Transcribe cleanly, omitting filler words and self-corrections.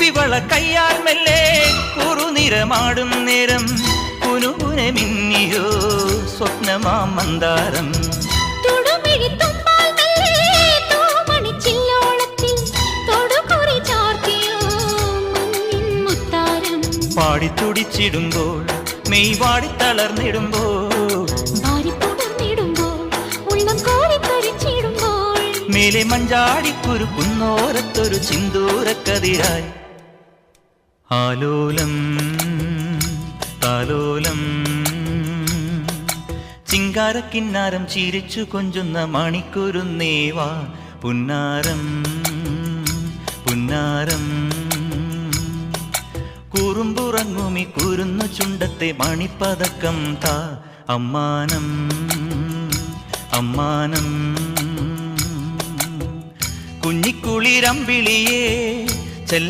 കുപ്പിവള കയ്യാൽ മെല്ലെ കുറുനിറമാടും നേരം കുനുകുനെ മിന്നിയോ സ്വപ്നമാം മന്ദാരം പാടിത്തുടിച്ചിടുമ്പോൾ മെയ് വാടി തളർന്നിടുമ്പോൾ മേലെ മഞ്ചാടിക്കുരു കുന്നോരത്തൊരു ചിന്തൂരക്കതിരായി ആലോലം താലോലം ചിങ്കാരക്കിന്നാരം ചിരിച്ചു കൊഞ്ചുന്ന മണിക്കുരുന്നേവാ പുന്നാരം പുന്നാരം കുറുമ്പുറങ്ങുമി കുരുന്നു ചുണ്ടത്തെ മണിപ്പതക്കം താ അമ്മാനം അമ്മാനം കുഞ്ഞിക്കുളിരമ്പിളിയേ ചെല്ല